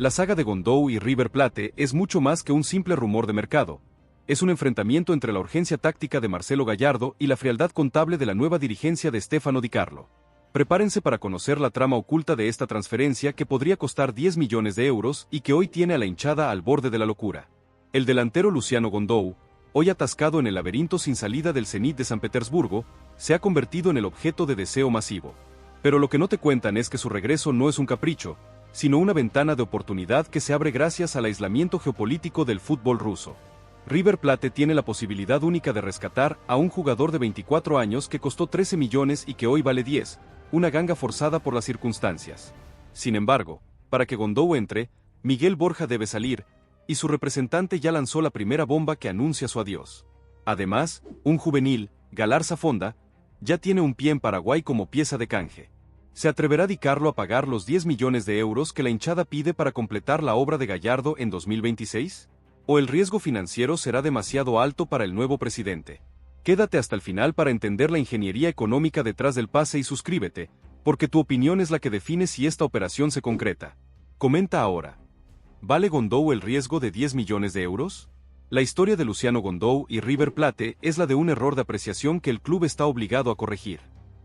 La saga de Gondou y River Plate es mucho más que un simple rumor de mercado. Es un enfrentamiento entre la urgencia táctica de Marcelo Gallardo y la frialdad contable de la nueva dirigencia de Stefano Di Carlo. Prepárense para conocer la trama oculta de esta transferencia que podría costar 10 millones de euros y que hoy tiene a la hinchada al borde de la locura. El delantero Luciano Gondou, hoy atascado en el laberinto sin salida del Zenit de San Petersburgo, se ha convertido en el objeto de deseo masivo. Pero lo que no te cuentan es que su regreso no es un capricho, sino una ventana de oportunidad que se abre gracias al aislamiento geopolítico del fútbol ruso. River Plate tiene la posibilidad única de rescatar a un jugador de 24 años que costó 13 millones y que hoy vale 10, una ganga forzada por las circunstancias. Sin embargo, para que Gondou entre, Miguel Borja debe salir, y su representante ya lanzó la primera bomba que anuncia su adiós. Además, un juvenil, Galarza Fonda, ya tiene un pie en Paraguay como pieza de canje. ¿Se atreverá Di Carlo a pagar los 10 millones de euros que la hinchada pide para completar la obra de Gallardo en 2026? ¿O el riesgo financiero será demasiado alto para el nuevo presidente? Quédate hasta el final para entender la ingeniería económica detrás del pase y suscríbete, porque tu opinión es la que define si esta operación se concreta. Comenta ahora. ¿Vale Gondou el riesgo de 10 millones de euros? La historia de Luciano Gondou y River Plate es la de un error de apreciación que el club está obligado a corregir.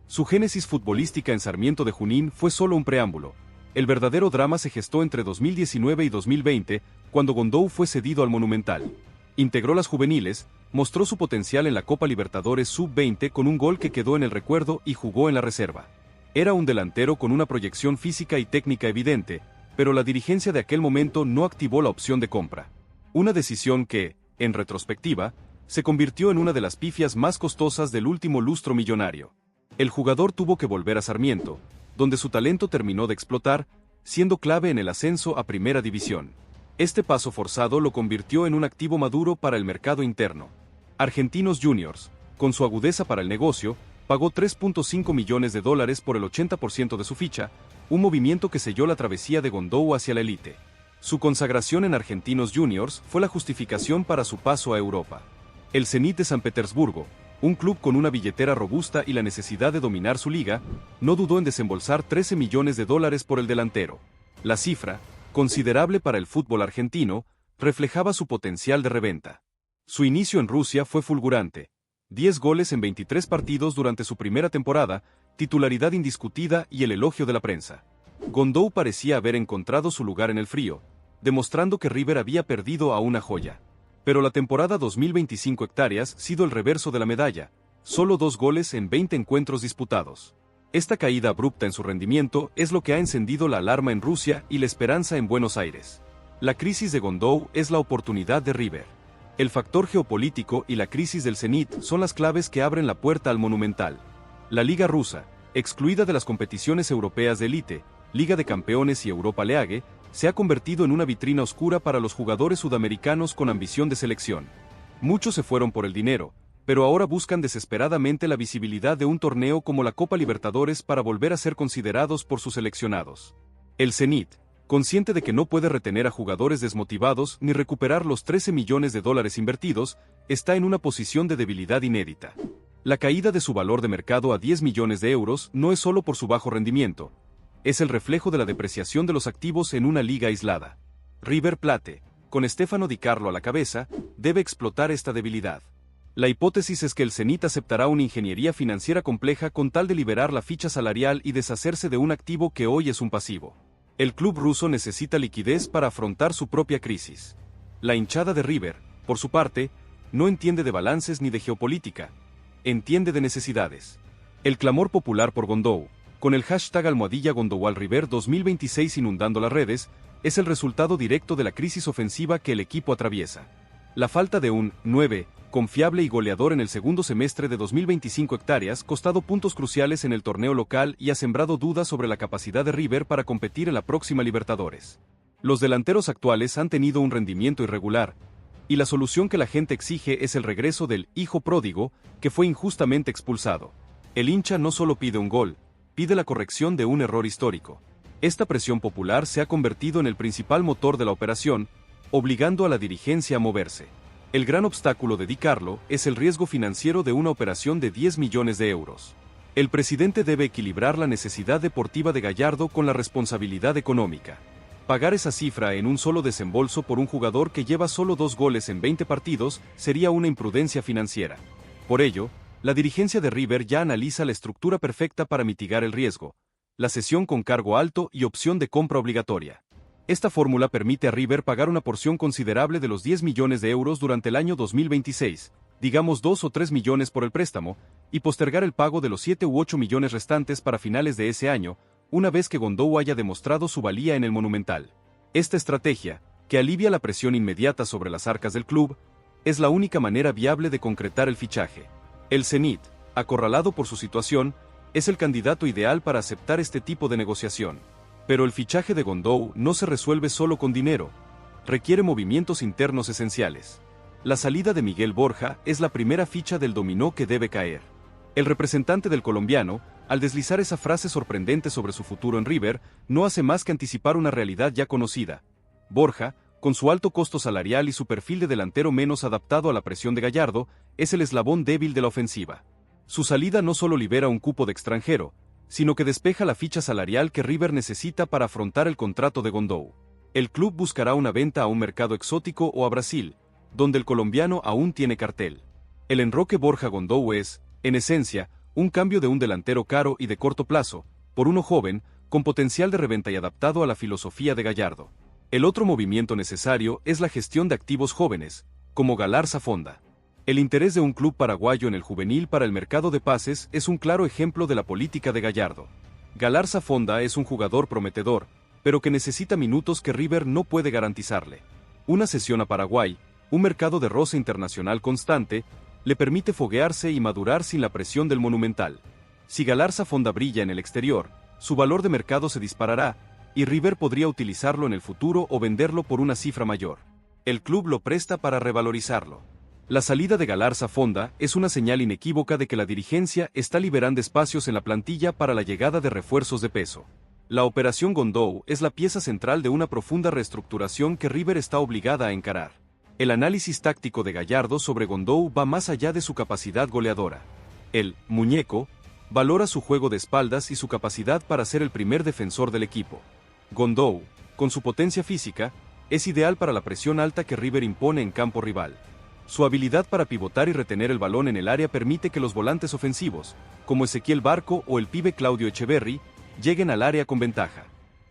Su génesis futbolística en Sarmiento de Junín fue solo un preámbulo. El verdadero drama se gestó entre 2019 y 2020, cuando Gondou fue cedido al Monumental. Integró las juveniles, mostró su potencial en la Copa Libertadores Sub-20 con un gol que quedó en el recuerdo y jugó en la reserva. Era un delantero con una proyección física y técnica evidente, pero la dirigencia de aquel momento no activó la opción de compra. Una decisión que, en retrospectiva, se convirtió en una de las pifias más costosas del último lustro millonario. El jugador tuvo que volver a Sarmiento, donde su talento terminó de explotar, siendo clave en el ascenso a Primera División. Este paso forzado lo convirtió en un activo maduro para el mercado interno. Argentinos Juniors, con su agudeza para el negocio, pagó 3.5 millones de dólares por el 80% de su ficha, un movimiento que selló la travesía de Gondou hacia la élite. Su consagración en Argentinos Juniors fue la justificación para su paso a Europa. El Zenit de San Petersburgo, un club con una billetera robusta y la necesidad de dominar su liga, no dudó en desembolsar 13 millones de dólares por el delantero. La cifra, considerable para el fútbol argentino, reflejaba su potencial de reventa. Su inicio en Rusia fue fulgurante. 10 goles en 23 partidos durante su primera temporada, titularidad indiscutida y el elogio de la prensa. Gondou parecía haber encontrado su lugar en el frío, demostrando que River había perdido a una joya. Pero la temporada 2025 hectáreas sido el reverso de la medalla, solo 2 goles en 20 encuentros disputados. Esta caída abrupta en su rendimiento es lo que ha encendido la alarma en Rusia y la esperanza en Buenos Aires. La crisis de Gondou es la oportunidad de River. El factor geopolítico y la crisis del Zenit son las claves que abren la puerta al Monumental. La Liga Rusa, excluida de las competiciones europeas de élite, Liga de Campeones y Europa League, se ha convertido en una vitrina oscura para los jugadores sudamericanos con ambición de selección. Muchos se fueron por el dinero, pero ahora buscan desesperadamente la visibilidad de un torneo como la Copa Libertadores para volver a ser considerados por sus seleccionados. El Zenit, consciente de que no puede retener a jugadores desmotivados ni recuperar los 13 millones de dólares invertidos, está en una posición de debilidad inédita. La caída de su valor de mercado a 10 millones de euros no es solo por su bajo rendimiento, es el reflejo de la depreciación de los activos en una liga aislada. River Plate, con Stefano Di Carlo a la cabeza, debe explotar esta debilidad. La hipótesis es que el Zenit aceptará una ingeniería financiera compleja con tal de liberar la ficha salarial y deshacerse de un activo que hoy es un pasivo. El club ruso necesita liquidez para afrontar su propia crisis. La hinchada de River, por su parte, no entiende de balances ni de geopolítica, entiende de necesidades. El clamor popular por Gondou, con el hashtag #GondoualRiver 2026 inundando las redes, es el resultado directo de la crisis ofensiva que el equipo atraviesa. La falta de un 9 confiable y goleador en el segundo semestre de 2025 hectáreas costado puntos cruciales en el torneo local y ha sembrado dudas sobre la capacidad de River para competir en la próxima Libertadores. Los delanteros actuales han tenido un rendimiento irregular, y la solución que la gente exige es el regreso del hijo pródigo, que fue injustamente expulsado. El hincha no solo pide un gol, pide la corrección de un error histórico. Esta presión popular se ha convertido en el principal motor de la operación, obligando a la dirigencia a moverse. El gran obstáculo de Di Carlo es el riesgo financiero de una operación de 10 millones de euros. El presidente debe equilibrar la necesidad deportiva de Gallardo con la responsabilidad económica. Pagar esa cifra en un solo desembolso por un jugador que lleva solo 2 goles en 20 partidos sería una imprudencia financiera. Por ello, la dirigencia de River ya analiza la estructura perfecta para mitigar el riesgo: la cesión con cargo alto y opción de compra obligatoria. Esta fórmula permite a River pagar una porción considerable de los 10 millones de euros durante el año 2026, digamos 2 o 3 millones por el préstamo, y postergar el pago de los 7 u 8 millones restantes para finales de ese año, una vez que Gondou haya demostrado su valía en el Monumental. Esta estrategia, que alivia la presión inmediata sobre las arcas del club, es la única manera viable de concretar el fichaje. El Zenit, acorralado por su situación, es el candidato ideal para aceptar este tipo de negociación. Pero el fichaje de Gondou no se resuelve solo con dinero. Requiere movimientos internos esenciales. La salida de Miguel Borja es la primera ficha del dominó que debe caer. El representante del colombiano, al deslizar esa frase sorprendente sobre su futuro en River, no hace más que anticipar una realidad ya conocida. Borja, con su alto costo salarial y su perfil de delantero menos adaptado a la presión de Gallardo, es el eslabón débil de la ofensiva. Su salida no solo libera un cupo de extranjero, sino que despeja la ficha salarial que River necesita para afrontar el contrato de Gondou. El club buscará una venta a un mercado exótico o a Brasil, donde el colombiano aún tiene cartel. El enroque Borja-Gondou es, en esencia, un cambio de un delantero caro y de corto plazo, por uno joven, con potencial de reventa y adaptado a la filosofía de Gallardo. El otro movimiento necesario es la gestión de activos jóvenes, como Galarza Fonda. El interés de un club paraguayo en el juvenil para el mercado de pases es un claro ejemplo de la política de Gallardo. Galarza Fonda es un jugador prometedor, pero que necesita minutos que River no puede garantizarle. Una cesión a Paraguay, un mercado de roce internacional constante, le permite foguearse y madurar sin la presión del Monumental. Si Galarza Fonda brilla en el exterior, su valor de mercado se disparará, y River podría utilizarlo en el futuro o venderlo por una cifra mayor. El club lo presta para revalorizarlo. La salida de Galarza Fonda es una señal inequívoca de que la dirigencia está liberando espacios en la plantilla para la llegada de refuerzos de peso. La operación Gondou es la pieza central de una profunda reestructuración que River está obligada a encarar. El análisis táctico de Gallardo sobre Gondou va más allá de su capacidad goleadora. El muñeco valora su juego de espaldas y su capacidad para ser el primer defensor del equipo. Gondou, con su potencia física, es ideal para la presión alta que River impone en campo rival. Su habilidad para pivotar y retener el balón en el área permite que los volantes ofensivos, como Ezequiel Barco o el pibe Claudio Echeverri, lleguen al área con ventaja.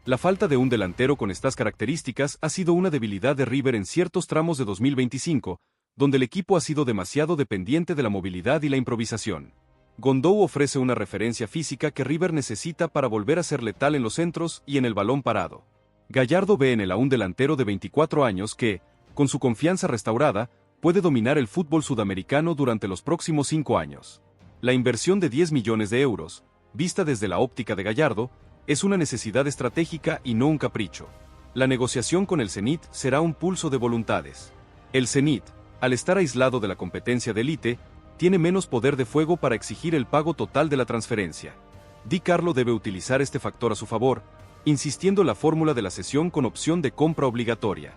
La falta de un delantero con estas características ha sido una debilidad de River en ciertos tramos de 2025, donde el equipo ha sido demasiado dependiente de la movilidad y la improvisación. Gondou ofrece una referencia física que River necesita para volver a ser letal en los centros y en el balón parado. Gallardo ve en él a un delantero de 24 años que, con su confianza restaurada, puede dominar el fútbol sudamericano durante los próximos 5 años. La inversión de 10 millones de euros, vista desde la óptica de Gallardo, es una necesidad estratégica y no un capricho. La negociación con el Zenit será un pulso de voluntades. El Zenit, al estar aislado de la competencia de élite, tiene menos poder de fuego para exigir el pago total de la transferencia. Di Carlo debe utilizar este factor a su favor, insistiendo en la fórmula de la cesión con opción de compra obligatoria.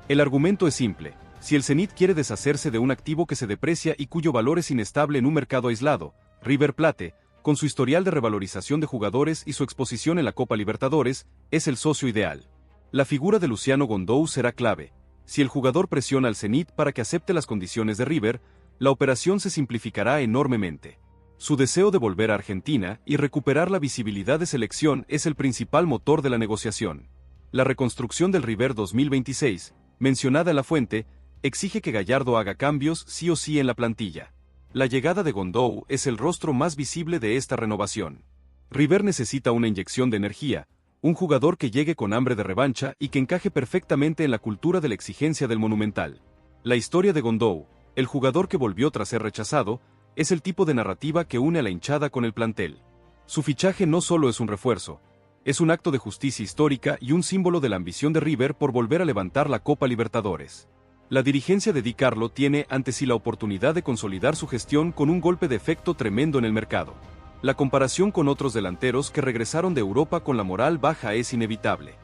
El argumento es simple: si el Zenit quiere deshacerse de un activo que se deprecia y cuyo valor es inestable en un mercado aislado, River Plate, con su historial de revalorización de jugadores y su exposición en la Copa Libertadores, es el socio ideal. La figura de Luciano Gondou será clave. Si el jugador presiona al Zenit para que acepte las condiciones de River, la operación se simplificará enormemente. Su deseo de volver a Argentina y recuperar la visibilidad de selección es el principal motor de la negociación. La reconstrucción del River 2026, mencionada en la fuente, exige que Gallardo haga cambios sí o sí en la plantilla. La llegada de Gondou es el rostro más visible de esta renovación. River necesita una inyección de energía, un jugador que llegue con hambre de revancha y que encaje perfectamente en la cultura de la exigencia del Monumental. La historia de Gondou, el jugador que volvió tras ser rechazado, es el tipo de narrativa que une a la hinchada con el plantel. Su fichaje no solo es un refuerzo, es un acto de justicia histórica y un símbolo de la ambición de River por volver a levantar la Copa Libertadores. La dirigencia de Di Carlo tiene ante sí la oportunidad de consolidar su gestión con un golpe de efecto tremendo en el mercado. La comparación con otros delanteros que regresaron de Europa con la moral baja es inevitable.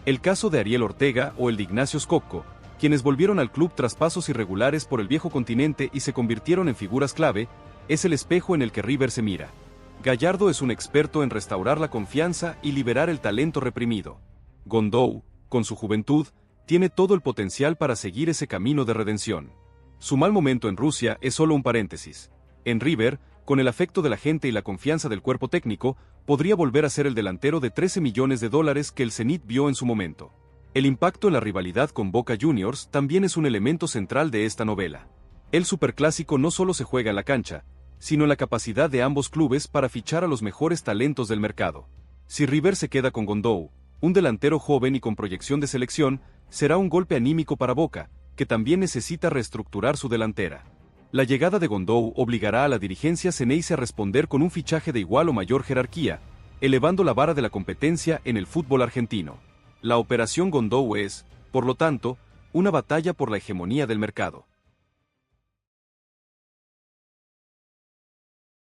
El caso de Ariel Ortega o el de Ignacio Scocco, quienes volvieron al club tras pasos irregulares por el viejo continente y se convirtieron en figuras clave, es el espejo en el que River se mira. Gallardo es un experto en restaurar la confianza y liberar el talento reprimido. Gondou, con su juventud, tiene todo el potencial para seguir ese camino de redención. Su mal momento en Rusia es solo un paréntesis. En River, con el afecto de la gente y la confianza del cuerpo técnico, podría volver a ser el delantero de 13 millones de dólares que el Zenit vio en su momento. El impacto en la rivalidad con Boca Juniors también es un elemento central de esta novela. El superclásico no solo se juega en la cancha, sino en la capacidad de ambos clubes para fichar a los mejores talentos del mercado. Si River se queda con Gondou, un delantero joven y con proyección de selección, será un golpe anímico para Boca, que también necesita reestructurar su delantera. La llegada de Gondou obligará a la dirigencia Xeneize a responder con un fichaje de igual o mayor jerarquía, elevando la vara de la competencia en el fútbol argentino. La operación Gondou es, por lo tanto, una batalla por la hegemonía del mercado.